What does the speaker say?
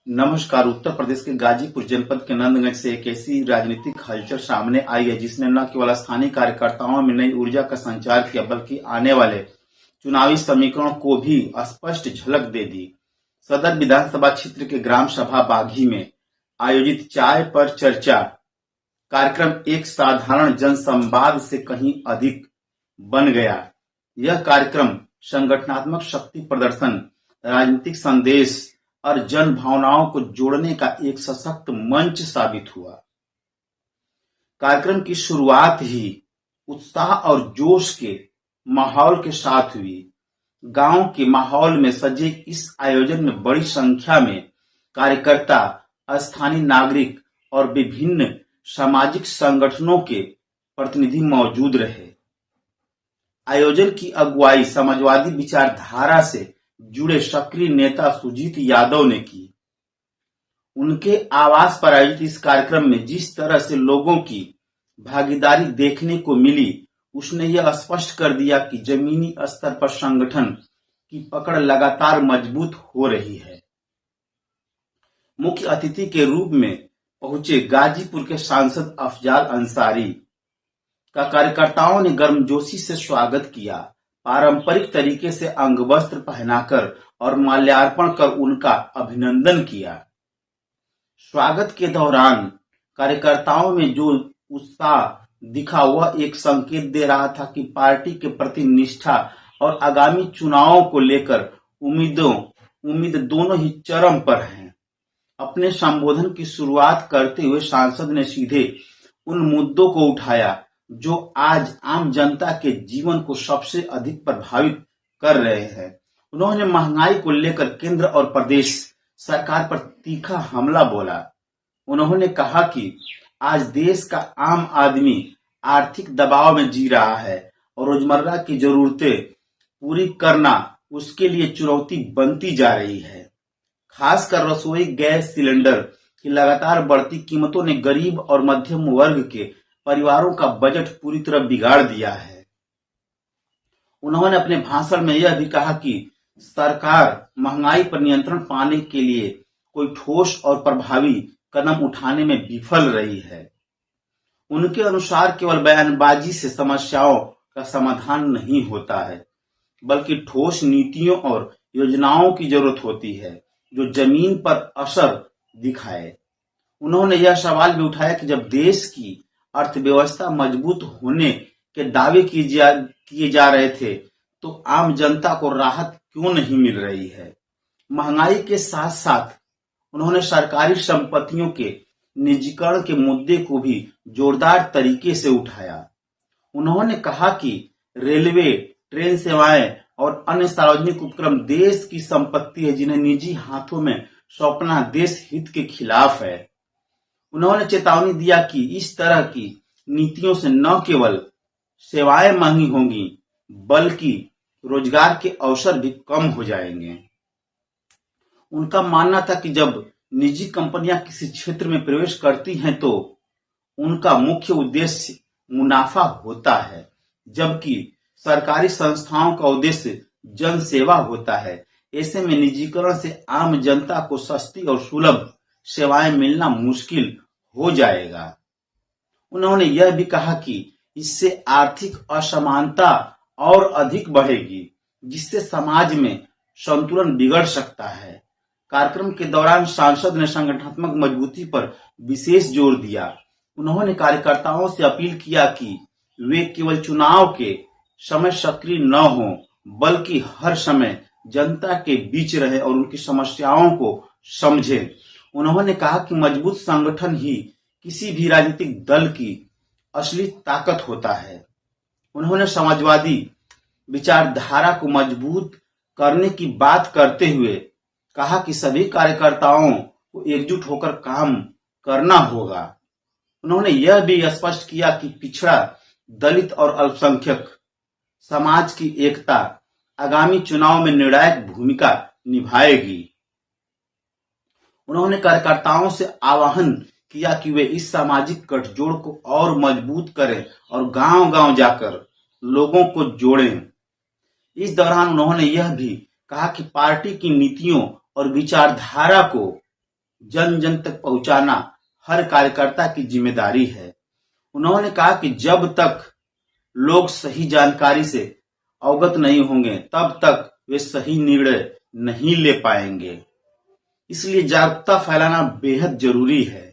नमस्कार। उत्तर प्रदेश के गाजीपुर जनपद के नंदगंज से एक ऐसी राजनीतिक हलचल सामने आई है जिसने न केवल स्थानीय कार्यकर्ताओं में नई ऊर्जा का संचार किया बल्कि आने वाले चुनावी समीकरण को भी स्पष्ट झलक दे दी। सदर विधानसभा क्षेत्र के ग्राम सभा बाघी में आयोजित चाय पर चर्चा कार्यक्रम एक साधारण जनसंवाद से कहीं अधिक बन गया। यह कार्यक्रम संगठनात्मक शक्ति प्रदर्शन, राजनीतिक संदेश और जन भावनाओं को जोड़ने का एक सशक्त मंच साबित हुआ। कार्यक्रम की शुरुआत ही उत्साह और जोश के माहौल के साथ हुई। गांव के माहौल में सजे इस आयोजन में बड़ी संख्या में कार्यकर्ता, स्थानीय नागरिक और विभिन्न सामाजिक संगठनों के प्रतिनिधि मौजूद रहे। आयोजन की अगुवाई समाजवादी विचारधारा से जुड़े सक्रिय नेता सुजीत यादव ने की। उनके आवास पर आयोजित इस कार्यक्रम में जिस तरह से लोगों की भागीदारी देखने को मिली, उसने यह स्पष्ट कर दिया कि जमीनी स्तर पर संगठन की पकड़ लगातार मजबूत हो रही है। मुख्य अतिथि के रूप में पहुंचे गाजीपुर के सांसद अफजाल अंसारी का कार्यकर्ताओं ने गर्मजोशी से स्वागत किया। पारंपरिक तरीके से अंगवस्त्र पहनाकर और माल्यार्पण कर उनका अभिनंदन किया। स्वागत के दौरान कार्यकर्ताओं में जो उत्साह दिखा वह एक संकेत दे रहा था कि पार्टी के प्रति निष्ठा और आगामी चुनावों को लेकर उम्मीद दोनों ही चरम पर हैं। अपने संबोधन की शुरुआत करते हुए सांसद ने सीधे उन मुद्दों को उठाया जो आज आम जनता के जीवन को सबसे अधिक प्रभावित कर रहे हैं। उन्होंने महंगाई को लेकर केंद्र और प्रदेश सरकार पर तीखा हमला बोला। उन्होंने कहा कि आज देश का आम आदमी आर्थिक दबाव में जी रहा है और रोजमर्रा की जरूरतें पूरी करना उसके लिए चुनौती बनती जा रही है। खासकर रसोई गैस सिलेंडर की लगातार बढ़ती कीमतों ने गरीब और मध्यम वर्ग के परिवारों का बजट पूरी तरह बिगाड़ दिया है। उन्होंने अपने भाषण में यह भी कहा कि सरकार महंगाई पर नियंत्रण पाने के लिए कोई ठोस और प्रभावी कदम उठाने में विफल रही है। उनके अनुसार केवल बयानबाजी से समस्याओं का समाधान नहीं होता है, बल्कि ठोस नीतियों और योजनाओं की जरूरत होती है जो जमीन पर असर दिखाए। उन्होंने यह सवाल भी उठाया कि जब देश की अर्थव्यवस्था मजबूत होने के दावे किए जा रहे थे तो आम जनता को राहत क्यों नहीं मिल रही है। महंगाई के साथ साथ उन्होंने सरकारी संपत्तियों के निजीकरण के मुद्दे को भी जोरदार तरीके से उठाया। उन्होंने कहा कि रेलवे, ट्रेन सेवाएं और अन्य सार्वजनिक उपक्रम देश की संपत्ति है जिन्हें निजी हाथों में सौंपना देश हित के खिलाफ है। उन्होंने चेतावनी दिया कि इस तरह की नीतियों से न केवल सेवाएं महंगी होंगी बल्कि रोजगार के अवसर भी कम हो जाएंगे। उनका मानना था कि जब निजी कंपनियां किसी क्षेत्र में प्रवेश करती हैं तो उनका मुख्य उद्देश्य मुनाफा होता है, जबकि सरकारी संस्थाओं का उद्देश्य जन सेवा होता है। ऐसे में निजीकरण से आम जनता को सस्ती और सुलभ सेवाएं मिलना मुश्किल हो जाएगा। उन्होंने यह भी कहा कि इससे आर्थिक असमानता और अधिक बढ़ेगी, जिससे समाज में संतुलन बिगड़ सकता है। कार्यक्रम के दौरान सांसद ने संगठनात्मक मजबूती पर विशेष जोर दिया। उन्होंने कार्यकर्ताओं से अपील किया कि वे केवल चुनाव के समय सक्रिय न हों बल्कि हर समय जनता के बीच रहे और उनकी समस्याओं को समझें। उन्होंने कहा कि मजबूत संगठन ही किसी भी राजनीतिक दल की असली ताकत होता है। उन्होंने समाजवादी विचारधारा को मजबूत करने की बात करते हुए कहा कि सभी कार्यकर्ताओं को एकजुट होकर काम करना होगा। उन्होंने यह भी स्पष्ट किया कि पिछड़ा, दलित और अल्पसंख्यक समाज की एकता आगामी चुनाव में निर्णायक भूमिका निभाएगी। उन्होंने कार्यकर्ताओं से आह्वान किया कि वे इस सामाजिक गठजोड़ को और मजबूत करें और गांव-गांव जाकर लोगों को जोड़ें। इस दौरान उन्होंने यह भी कहा कि पार्टी की नीतियों और विचारधारा को जन जन तक पहुंचाना हर कार्यकर्ता की जिम्मेदारी है। उन्होंने कहा कि जब तक लोग सही जानकारी से अवगत नहीं होंगे तब तक वे सही निर्णय नहीं ले पाएंगे। इसलिए जागरूकता फैलाना बेहद जरूरी है।